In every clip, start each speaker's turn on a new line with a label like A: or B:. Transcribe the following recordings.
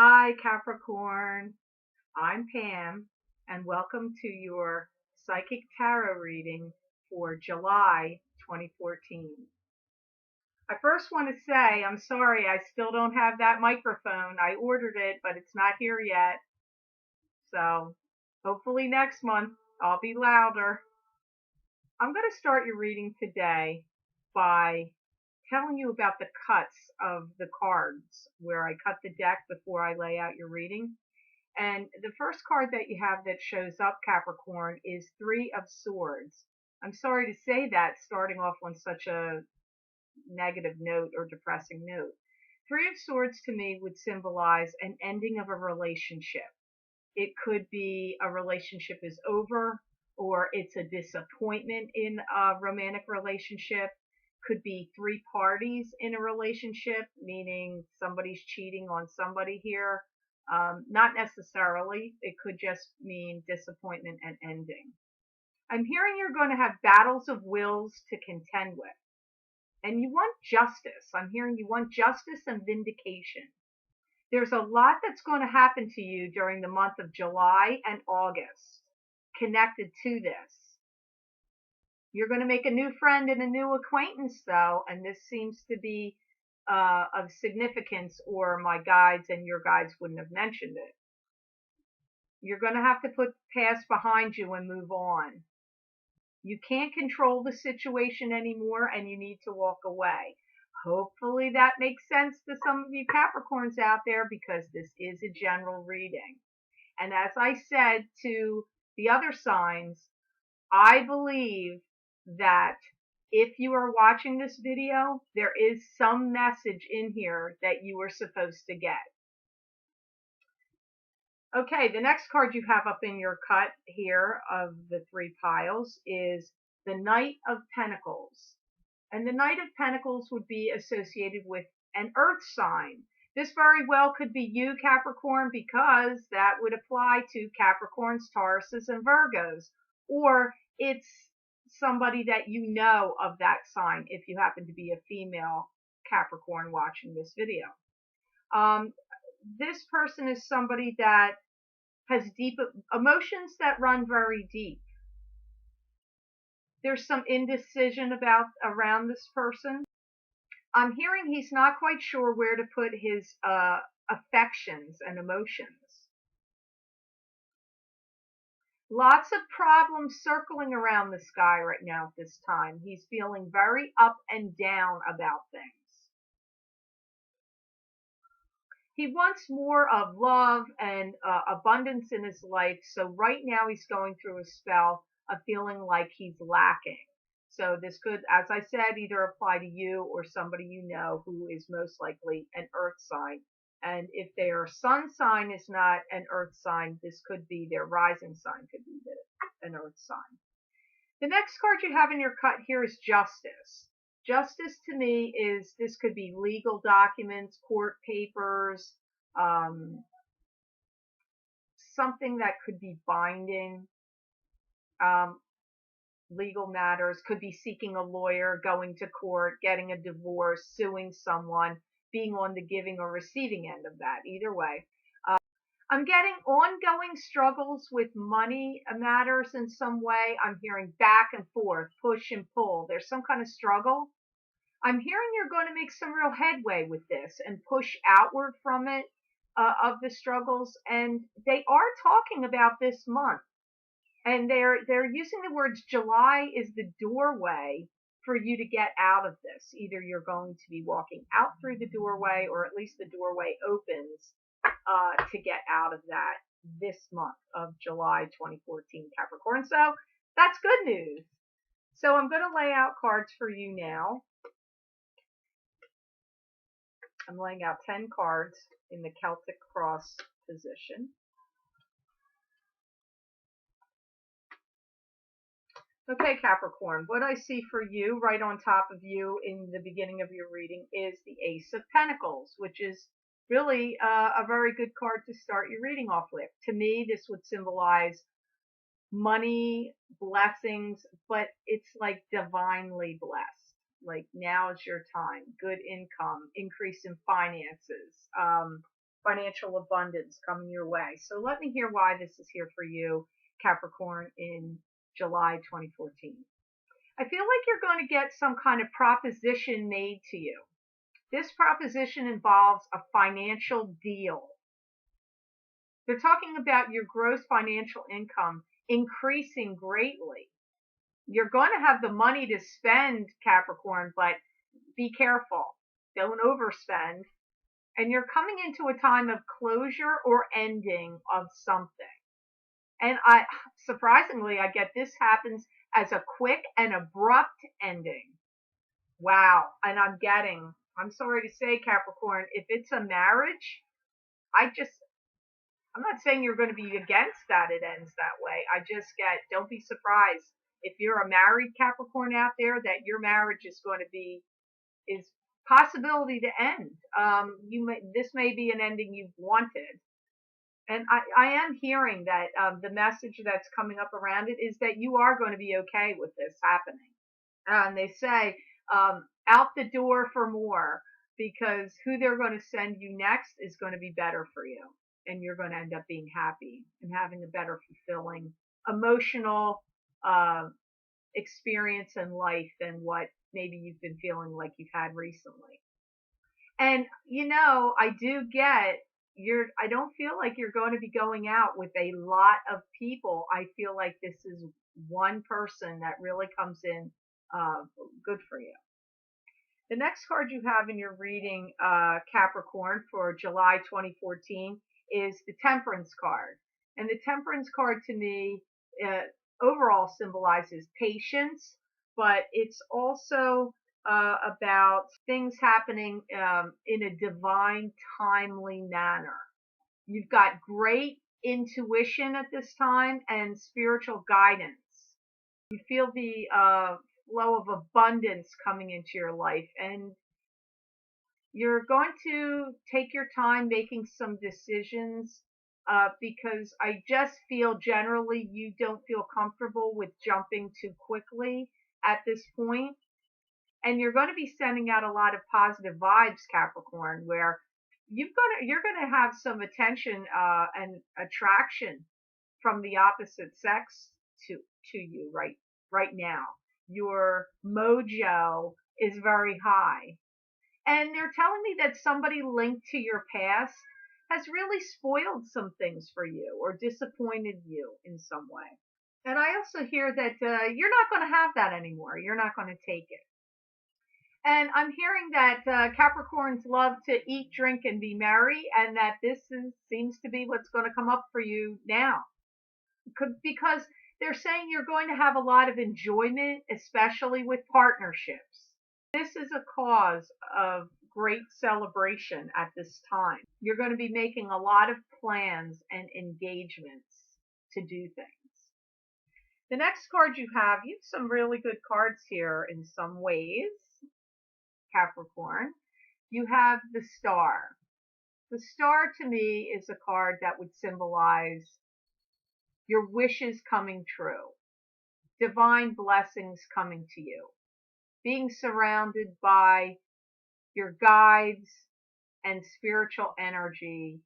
A: Hi, Capricorn. I'm Pam, and welcome to your Psychic Tarot reading for July 2014. I first want to say I'm sorry I still don't have that microphone. I ordered it, but it's not here yet. So hopefully next month I'll be louder. I'm going to start your reading today by telling you about the cuts of the cards, where I cut the deck before I lay out your reading. And the first card that you have that shows up, Capricorn, is Three of Swords. I'm sorry to say that, starting off on such a negative note or depressing note. Three of Swords to me would symbolize an ending of a relationship. It could be a relationship is over, or it's a disappointment in a romantic relationship. Could be three parties in a relationship, meaning somebody's cheating on somebody here. Not necessarily. It could just mean disappointment and ending. I'm hearing you're going to have battles of wills to contend with. And you want justice. I'm hearing you want justice and vindication. There's a lot that's going to happen to you during the month of July and August connected to this. You're going to make a new friend and a new acquaintance, though, and this seems to be of significance, or my guides and your guides wouldn't have mentioned it. You're going to have to put the past behind you and move on. You can't control the situation anymore, and you need to walk away. Hopefully that makes sense to some of you Capricorns out there, because this is a general reading. And as I said to the other signs, I believe that if you are watching this video, there is some message in here that you are supposed to get. Okay, the next card you have up in your cut here of the three piles is the Knight of Pentacles. And the Knight of Pentacles would be associated with an earth sign. This very well could be you, Capricorn, because that would apply to Capricorns, Tauruses, and Virgos. Or it's somebody that you know of that sign if you happen to be a female Capricorn watching this video. This person is somebody that has deep emotions that run very deep. There's some indecision around this person. I'm hearing he's not quite sure where to put his affections and emotions. Lots of problems circling around this guy right now at this time. He's feeling very up and down about things. He wants more of love and abundance in his life. So right now he's going through a spell of feeling like he's lacking. So this could, as I said, either apply to you or somebody you know who is most likely an earth sign. And if their sun sign is not an earth sign, this could be their rising sign, could be an earth sign. The next card you have in your cut here is Justice. Justice to me is, this could be legal documents, court papers, something that could be binding, legal matters, could be seeking a lawyer, going to court, getting a divorce, suing someone, being on the giving or receiving end of that, either way. I'm getting ongoing struggles with money matters in some way. I'm hearing back and forth, push and pull. There's some kind of struggle. I'm hearing you're going to make some real headway with this and push outward from it, of the struggles. And they are talking about this month. And they're using the words July is the doorway for you to get out of this. Either you're going to be walking out through the doorway, or at least the doorway opens to get out of that this month of July 2014, Capricorn. So that's good news. So I'm going to lay out cards for you now. I'm laying out 10 cards in the Celtic cross position. Okay, Capricorn, what I see for you right on top of you in the beginning of your reading is the Ace of Pentacles, which is really a very good card to start your reading off with. To me, this would symbolize money, blessings, but it's like divinely blessed. Like now is your time, good income, increase in finances, financial abundance coming your way. So let me hear why this is here for you, Capricorn, in July 2014. I feel like you're going to get some kind of proposition made to you. This proposition involves a financial deal. They're talking about your gross financial income increasing greatly. You're going to have the money to spend, Capricorn, but be careful. Don't overspend. And you're coming into a time of closure or ending of something. And surprisingly, I get this happens as a quick and abrupt ending. Wow. And I'm sorry to say, Capricorn, if it's a marriage, I'm not saying you're going to be against that it ends that way. Don't be surprised if you're a married Capricorn out there that your marriage is possibility to end. This may be an ending you've wanted. And I am hearing that the message that's coming up around it is that you are going to be okay with this happening. And they say, out the door for more, because who they're going to send you next is going to be better for you. And you're going to end up being happy and having a better, fulfilling, emotional experience in life than what maybe you've been feeling like you've had recently. And, I don't feel like you're going to be going out with a lot of people. I feel like this is one person that really comes in good for you. The next card you have in your reading, Capricorn, for July 2014 is the Temperance card. And the Temperance card to me overall symbolizes patience, but it's also about things happening in a divine, timely manner. You've got great intuition at this time and spiritual guidance. You feel the flow of abundance coming into your life, and you're going to take your time making some decisions because I just feel generally you don't feel comfortable with jumping too quickly at this point. And you're going to be sending out a lot of positive vibes, Capricorn, where you're going to have some attention and attraction from the opposite sex to you right now. Your mojo is very high. And they're telling me that somebody linked to your past has really spoiled some things for you or disappointed you in some way. And I also hear that you're not going to have that anymore. You're not going to take it. And I'm hearing that Capricorns love to eat, drink, and be merry, and that seems to be what's going to come up for you now. Because they're saying you're going to have a lot of enjoyment, especially with partnerships. This is a cause of great celebration at this time. You're going to be making a lot of plans and engagements to do things. The next card you have some really good cards here in some ways, Capricorn. You have the Star. The Star to me is a card that would symbolize your wishes coming true, divine blessings coming to you, being surrounded by your guides and spiritual energy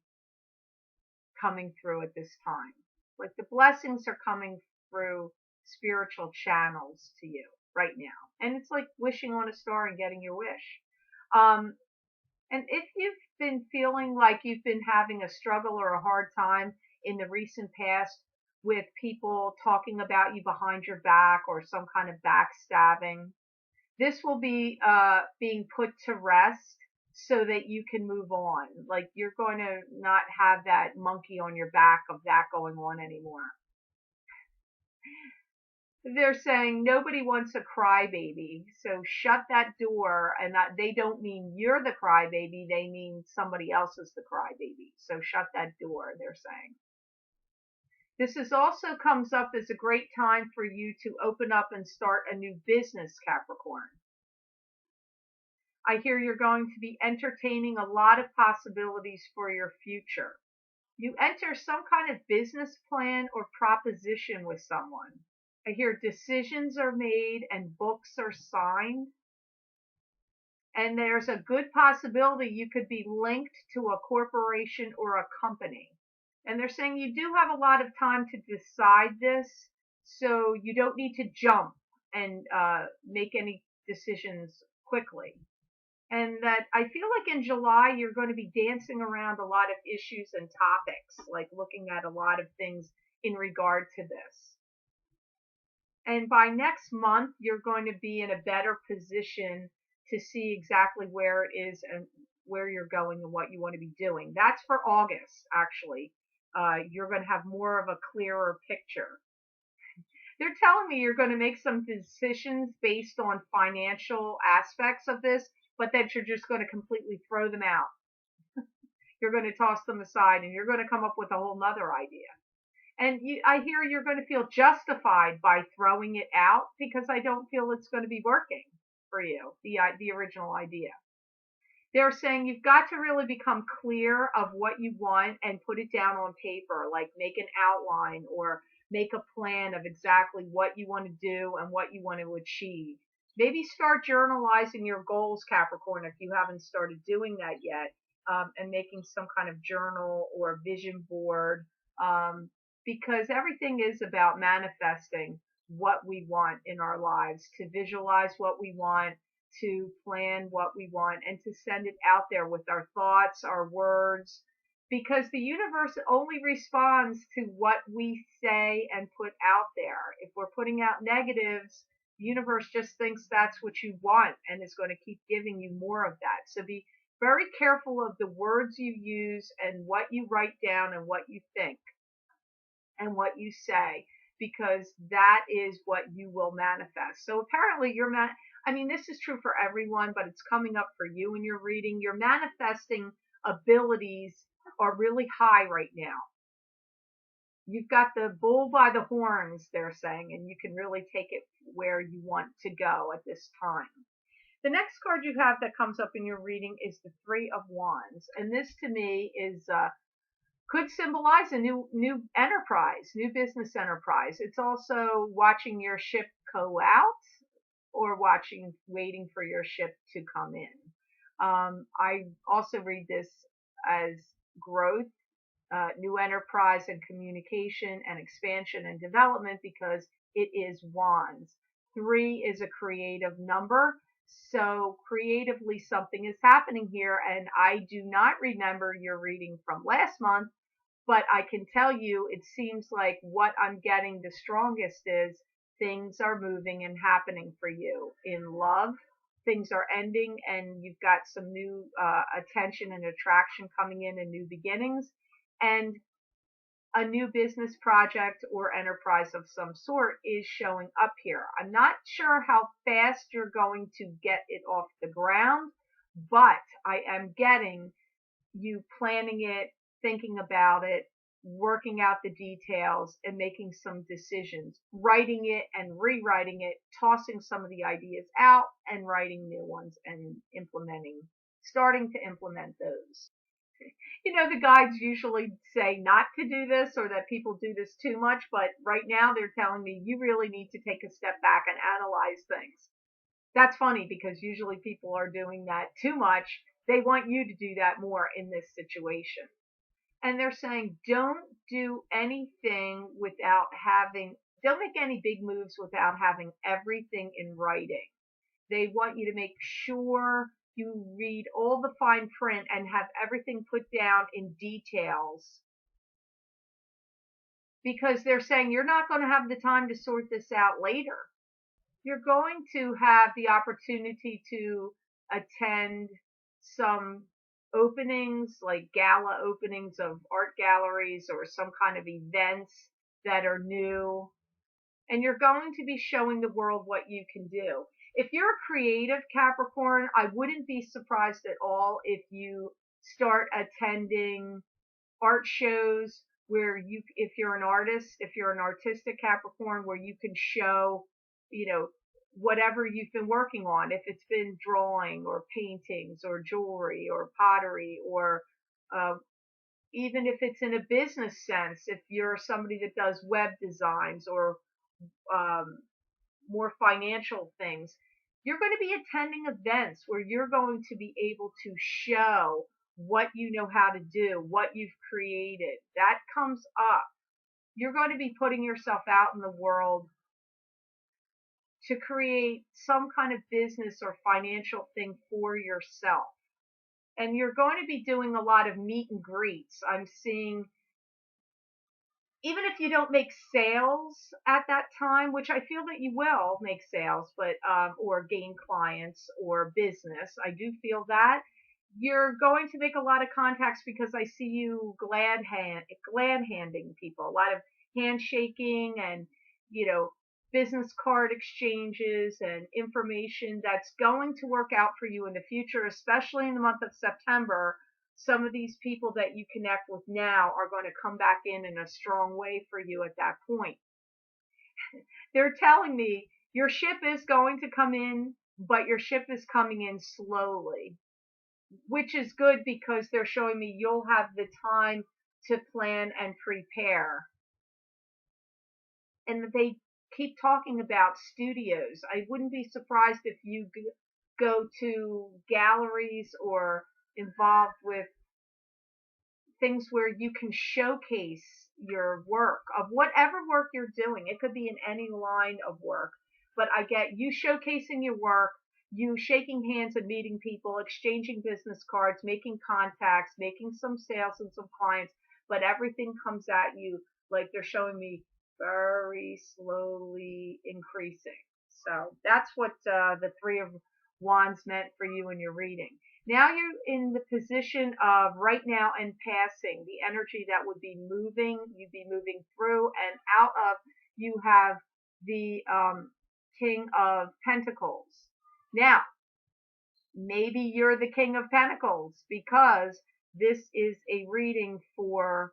A: coming through at this time. Like the blessings are coming through spiritual channels to you right now. And it's like wishing on a star and getting your wish. And if you've been feeling like you've been having a struggle or a hard time in the recent past with people talking about you behind your back or some kind of backstabbing, this will be being put to rest so that you can move on. Like you're going to not have that monkey on your back of that going on anymore. They're saying nobody wants a crybaby, so shut that door. And they don't mean you're the crybaby, they mean somebody else is the crybaby. So shut that door, they're saying. This also comes up as a great time for you to open up and start a new business, Capricorn. I hear you're going to be entertaining a lot of possibilities for your future. You enter some kind of business plan or proposition with someone. I hear decisions are made and books are signed. And there's a good possibility you could be linked to a corporation or a company. And they're saying you do have a lot of time to decide this, so you don't need to jump and make any decisions quickly. And that I feel like in July you're going to be dancing around a lot of issues and topics, like looking at a lot of things in regard to this. And by next month, you're going to be in a better position to see exactly where it is and where you're going and what you want to be doing. That's for August, actually. You're going to have more of a clearer picture. They're telling me you're going to make some decisions based on financial aspects of this, but that you're just going to completely throw them out. You're going to toss them aside and you're going to come up with a whole nother idea. And I hear you're going to feel justified by throwing it out because I don't feel it's going to be working for you, the original idea. They're saying you've got to really become clear of what you want and put it down on paper, like make an outline or make a plan of exactly what you want to do and what you want to achieve. Maybe start journalizing your goals, Capricorn, if you haven't started doing that yet, and making some kind of journal or vision board, because everything is about manifesting what we want in our lives, to visualize what we want, to plan what we want, and to send it out there with our thoughts, our words, because the universe only responds to what we say and put out there. If we're putting out negatives, the universe just thinks that's what you want and is going to keep giving you more of that. So be very careful of the words you use and what you write down and what you think and what you say, because that is what you will manifest. So apparently this is true for everyone, but it's coming up for you in your reading. Your manifesting abilities are really high right now. You've got the bull by the horns, they're saying, and you can really take it where you want to go at this time. The next card you have that comes up in your reading is the Three of Wands. And this to me is could symbolize a new enterprise, new business enterprise. It's also watching your ship go out or waiting for your ship to come in. I also read this as growth, new enterprise and communication and expansion and development because it is wands. 3 is a creative number. So creatively something is happening here, and I do not remember your reading from last month, but I can tell you it seems like what I'm getting the strongest is things are moving and happening for you in love. Things are ending and you've got some new attention and attraction coming in and new beginnings, and a new business project or enterprise of some sort is showing up here. I'm not sure how fast you're going to get it off the ground, but I am getting you planning it, thinking about it, working out the details, and making some decisions, writing it and rewriting it, tossing some of the ideas out and writing new ones and starting to implement those. The guides usually say not to do this or that people do this too much, but right now they're telling me you really need to take a step back and analyze things. That's funny because usually people are doing that too much. They want you to do that more in this situation. And they're saying don't make any big moves without having everything in writing. They want you to make sure you read all the fine print and have everything put down in details, because they're saying you're not going to have the time to sort this out later. You're going to have the opportunity to attend some openings, like gala openings of art galleries or some kind of events that are new. And you're going to be showing the world what you can do. If you're a creative Capricorn, I wouldn't be surprised at all if you start attending art shows where if you're an artist, if you're an artistic Capricorn, where you can show, whatever you've been working on, if it's been drawing or paintings or jewelry or pottery, or even if it's in a business sense, if you're somebody that does web designs or more financial things, You're going to be attending events where you're going to be able to show what you know how to do, what you've created. That comes up. You're going to be putting yourself out in the world to create some kind of business or financial thing for yourself. And you're going to be doing a lot of meet and greets. I'm seeing, even if you don't make sales at that time, which I feel that you will make sales, but or gain clients or business, I do feel that you're going to make a lot of contacts because I see you glad handing people, a lot of handshaking and business card exchanges and information that's going to work out for you in the future, especially in the month of September. Some of these people that you connect with now are going to come back in a strong way for you at that point. They're telling me your ship is going to come in, but your ship is coming in slowly, which is good because they're showing me you'll have the time to plan and prepare. And they keep talking about studios. I wouldn't be surprised if you go to galleries or involved with things where you can showcase your work of whatever work you're doing. It could be in any line of work, but I get you showcasing your work, you shaking hands and meeting people, exchanging business cards, making contacts, making some sales and some clients, but everything comes at you like they're showing me very slowly increasing. So that's what the Three of Wands meant for you in your reading. Now you're in the position of right now and passing, the energy that would be moving, you'd be moving through and out of. You have the King of Pentacles. Now, maybe you're the King of Pentacles because this is a reading for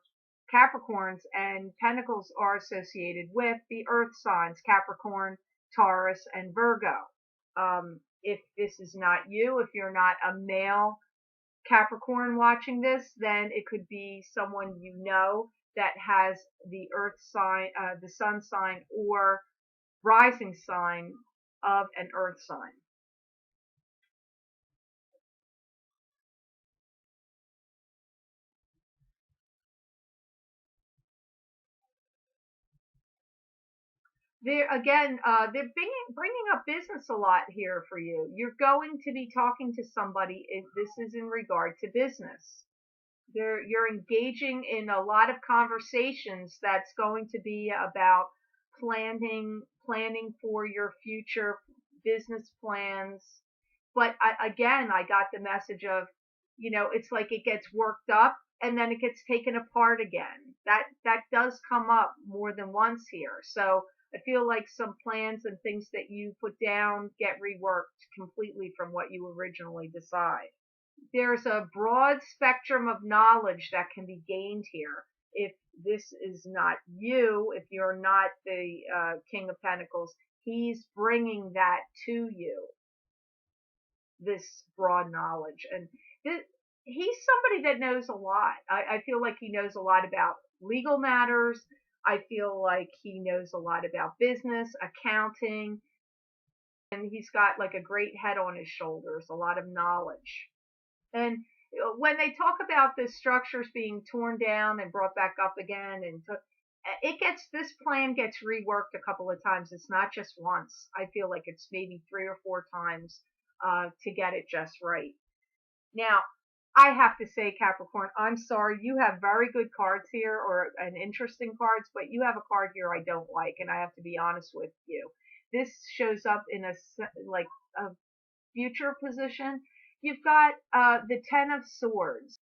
A: Capricorns, and Pentacles are associated with the earth signs, Capricorn, Taurus, and Virgo. If this is not you, if you're not a male Capricorn watching this, then it could be someone you know that has the earth sign, the sun sign, or rising sign of an earth sign. They're again, they're bringing up business a lot here for you. You're going to be talking to somebody. This is in regard to business. You're engaging in a lot of conversations that's going to be about planning for your future business plans. But again, I got the message of, it's like it gets worked up and then it gets taken apart again. That does come up more than once here. So I feel like some plans and things that you put down get reworked completely from what you originally decide. There's a broad spectrum of knowledge that can be gained here. If this is not you, if you're not the King of Pentacles, he's bringing that to you, this broad knowledge. And he's somebody that knows a lot. I feel like he knows a lot about legal matters. I feel like he knows a lot about business, accounting, and he's got like a great head on his shoulders, a lot of knowledge. And when they talk about the structures being torn down and brought back up again, and this plan gets reworked a couple of times. It's not just once. I feel like it's maybe 3 or 4 times to get it just right. Now, I have to say, Capricorn, I'm sorry, you have very good cards here, or an interesting cards, but you have a card here I don't like, and I have to be honest with you. This shows up in a future position. You've got the Ten of Swords,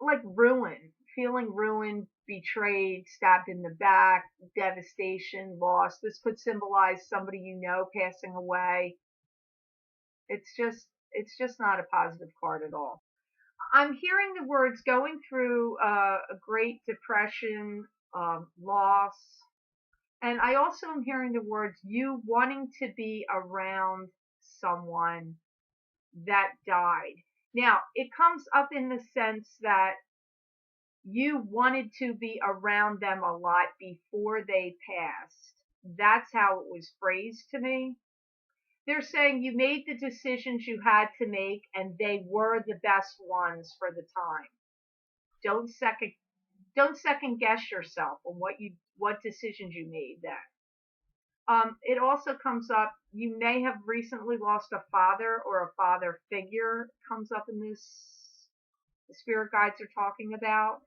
A: like ruin, feeling ruined, betrayed, stabbed in the back, devastation, loss. This could symbolize somebody you know passing away. It's just not a positive card at all. I'm hearing the words going through a great depression, loss, and I also am hearing the words you wanting to be around someone that died. Now, it comes up in the sense that you wanted to be around them a lot before they passed. That's how it was phrased to me. They're saying you made the decisions you had to make and they were the best ones for the time. Don't second don't second guess yourself on what decisions you made then. It also comes up, you may have recently lost a father or a father figure comes up in this, the spirit guides are talking about.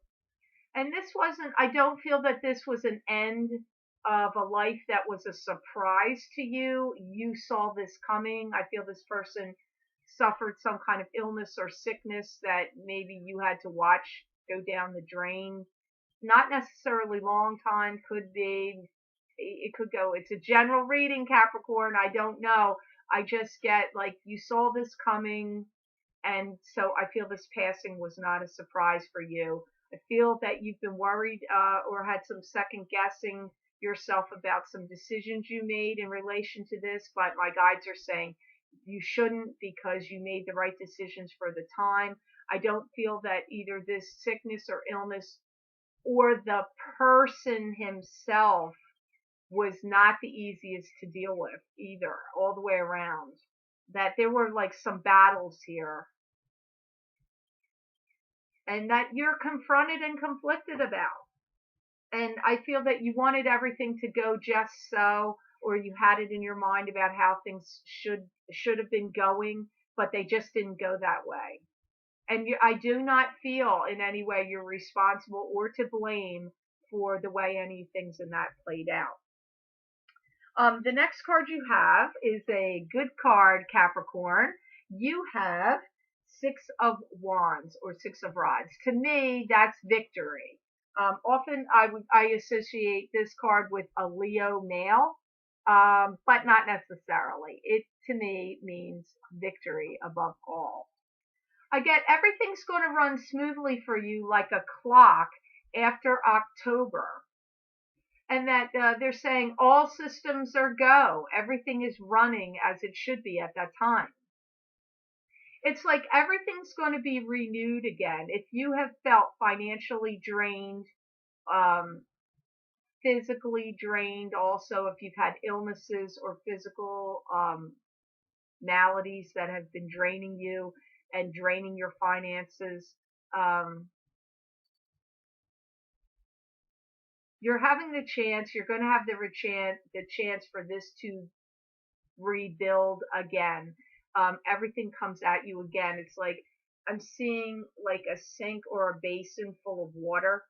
A: And this wasn't, I don't feel that this was an end of a life that was a surprise to you. You saw this coming. I feel this person suffered some kind of illness or sickness that maybe you had to watch go down the drain. Not necessarily long time, could be, it could go, it's a general reading, Capricorn. I don't know. I just get like you saw this coming, and so I feel this passing was not a surprise for you. I feel that you've been worried or had some second guessing yourself about some decisions you made in relation to this, but my guides are saying you shouldn't because you made the right decisions for the time. I don't feel that either this sickness or illness or the person himself was not the easiest to deal with either, all the way around. That there were like some battles here and that you're confronted and conflicted about. And I feel that you wanted everything to go just so, or you had it in your mind about how things should have been going, but they just didn't go that way. And I do not feel in any way you're responsible or to blame for the way any things in that played out. The next card you have is a good card, Capricorn. You have Six of Wands or Six of Rods. To me, that's victory. Often I associate this card with a Leo male, but not necessarily. It to me means victory above all. I get everything's going to run smoothly for you like a clock after October. And that they're saying all systems are go. Everything is running as it should be at that time. It's like everything's going to be renewed again. If you have felt financially drained, um, physically drained, also if you've had illnesses or physical maladies that have been draining you and draining your finances, you're having the chance, you're going to have the chance for this to rebuild again. Everything comes at you again. It's like I'm seeing like a sink or a basin full of water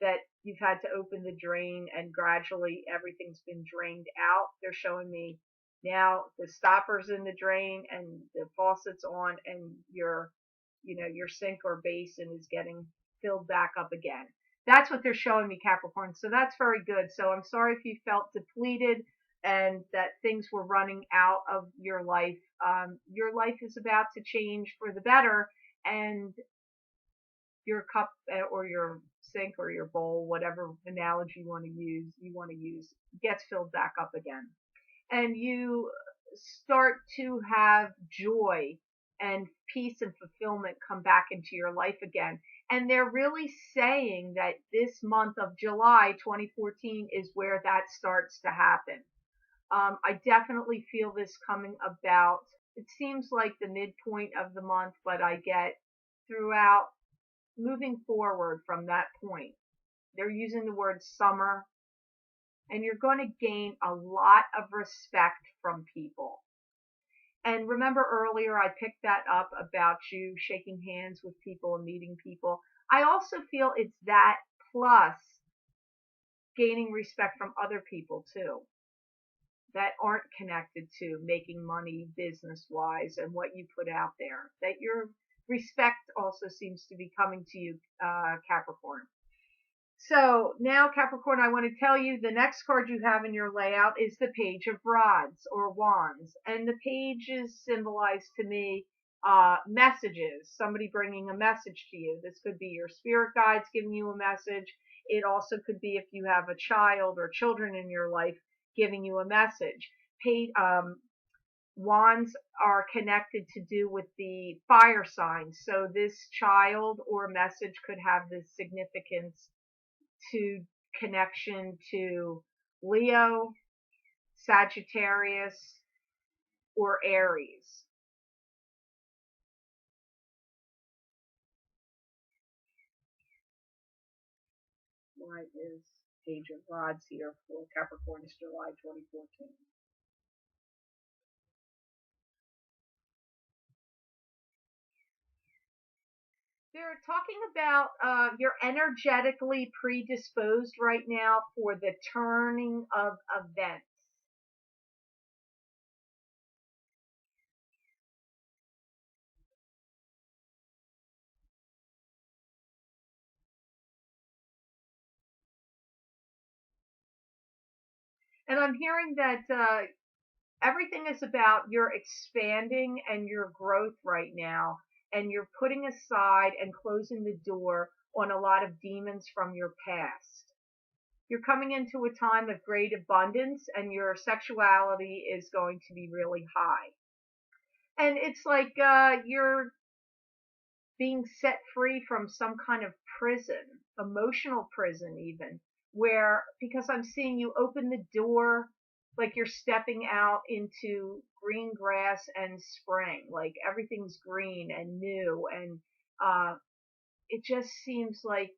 A: that you've had to open the drain and gradually everything's been drained out. They're showing me now the stopper's in the drain and the faucet's on and your sink or basin is getting filled back up again. That's what they're showing me, Capricorn. So that's very good. So I'm sorry if you felt depleted and that things were running out of your life. Your life is about to change for the better, and your cup or your sink or your bowl, whatever analogy you want to use, gets filled back up again. And you start to have joy and peace and fulfillment come back into your life again. And they're really saying that this month of July 2014 is where that starts to happen. I definitely feel this coming about. It seems like the midpoint of the month, but I get throughout moving forward from that point. They're using the word summer, and you're going to gain a lot of respect from people. And remember earlier, I picked that up about you shaking hands with people and meeting people. I also feel it's that plus gaining respect from other people too, that aren't connected to making money business wise and what you put out there. That your respect also seems to be coming to you, Capricorn. So now, Capricorn, I want to tell you the next card you have in your layout is the Page of Rods or Wands. And the pages symbolize to me messages, somebody bringing a message to you. This could be your spirit guides giving you a message. It also could be if you have a child or children in your life giving you a message. Wands are connected to do with the fire signs. So this child or message could have this significance to connection to Leo, Sagittarius, or Aries. What is Page of Rods here for Capricorn is July 2014. They're talking about you're energetically predisposed right now for the turning of events. And I'm hearing that everything is about your expanding and your growth right now, and you're putting aside and closing the door on a lot of demons from your past. You're coming into a time of great abundance, and your sexuality is going to be really high. And it's like you're being set free from some kind of prison, emotional prison even, where, because I'm seeing you open the door like you're stepping out into green grass and spring, like everything's green and new, and it just seems like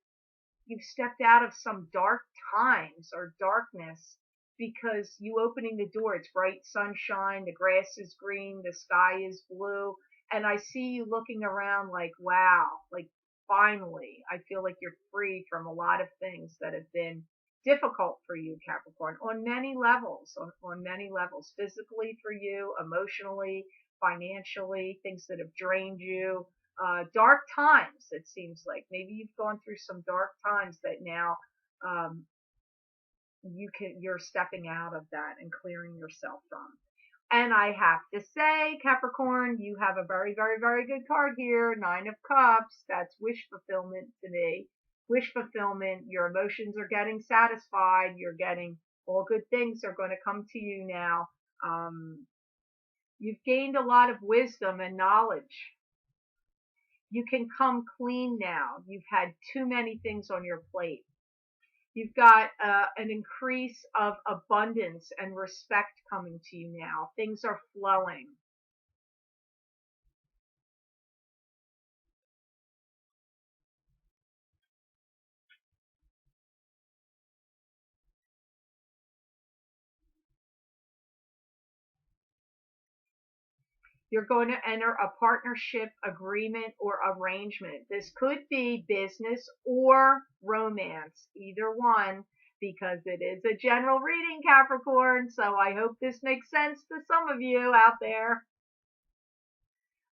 A: you've stepped out of some dark times or darkness because you opening the door, it's bright sunshine, the grass is green, the sky is blue, and I see you looking around like, wow, like finally, I feel like you're free from a lot of things that have been difficult for you, Capricorn, on many levels, on many levels, physically for you, emotionally, financially, things that have drained you, dark times. It seems like maybe you've gone through some dark times that now um, you're stepping out of that and clearing yourself from. And I have to say, Capricorn, you have a very, very, very good card here. Nine of Cups. That's wish fulfillment to me. Wish fulfillment. Your emotions are getting satisfied. You're getting all good things are going to come to you now. You've gained a lot of wisdom and knowledge. You can come clean now. You've had too many things on your plate. You've got an increase of abundance and respect coming to you now. Things are flowing. You're going to enter a partnership agreement or arrangement. This could be business or romance, either one, because it is a general reading, Capricorn. So I hope this makes sense to some of you out there.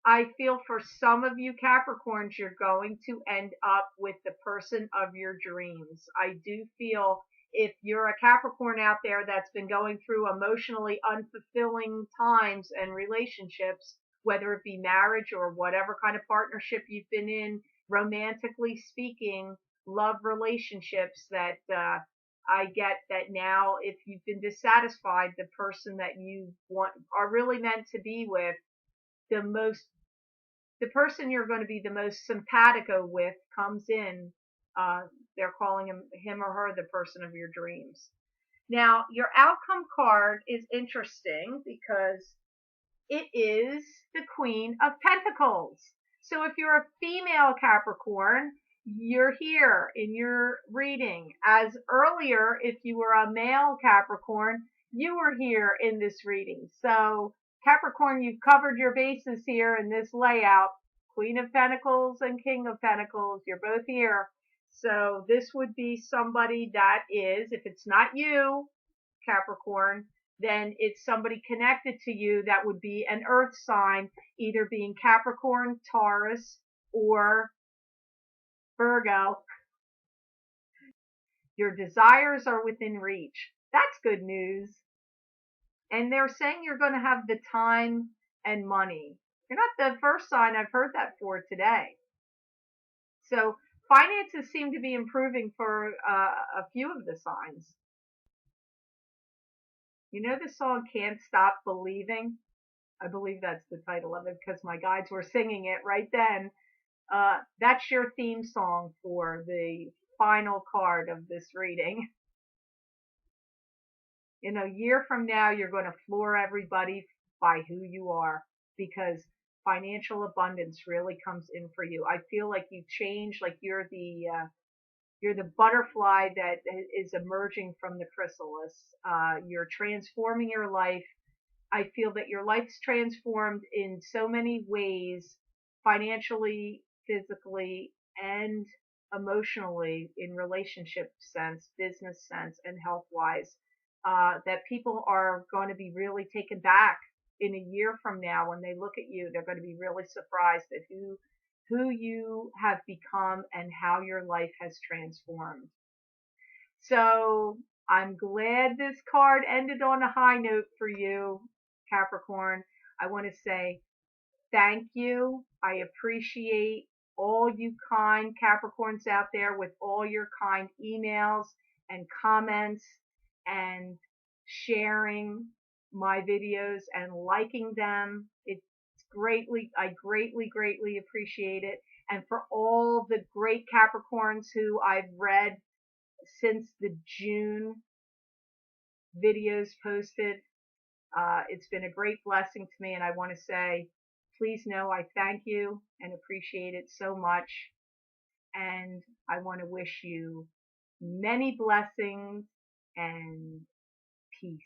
A: I feel for some of you Capricorns, you're going to end up with the person of your dreams. I do feel if you're a Capricorn out there that's been going through emotionally unfulfilling times and relationships, whether it be marriage or whatever kind of partnership you've been in, romantically speaking, love relationships, that I get that now if you've been dissatisfied, the person that you want are really meant to be with, the most the person you're going to be the most simpatico with comes in. Uh, they're calling him or her the person of your dreams. Now, your outcome card is interesting because it is the Queen of Pentacles. So if you're a female Capricorn, you're here in your reading. As earlier, if you were a male Capricorn, you were here in this reading. So Capricorn, you've covered your bases here in this layout. Queen of Pentacles and King of Pentacles, you're both here. So this would be somebody that is, if it's not you, Capricorn, then it's somebody connected to you that would be an earth sign, either being Capricorn, Taurus, or Virgo. Your desires are within reach. That's good news. And they're saying you're going to have the time and money. You're not the first sign I've heard that for today. So finances seem to be improving for a few of the signs. You know the song Can't Stop Believing? I believe that's the title of it because my guides were singing it right then. That's your theme song for the final card of this reading. In a year from now, you're going to floor everybody by who you are, because financial abundance really comes in for you. I feel like you change, like you're the butterfly that is emerging from the chrysalis. You're transforming your life. I feel that your life's transformed in so many ways, financially, physically, and emotionally, in relationship sense, business sense, and health wise, that people are going to be really taken back in a year from now. When they look at you, they're going to be really surprised at who you have become and how your life has transformed. So I'm glad this card ended on a high note for you, Capricorn. I want to say thank you. I appreciate all you kind Capricorns out there with all your kind emails and comments and sharing my videos and liking them. I greatly appreciate it. And for all the great Capricorns who I've read since the June videos posted, it's been a great blessing to me, and I want to say, please know I thank you and appreciate it so much. And I want to wish you many blessings and peace.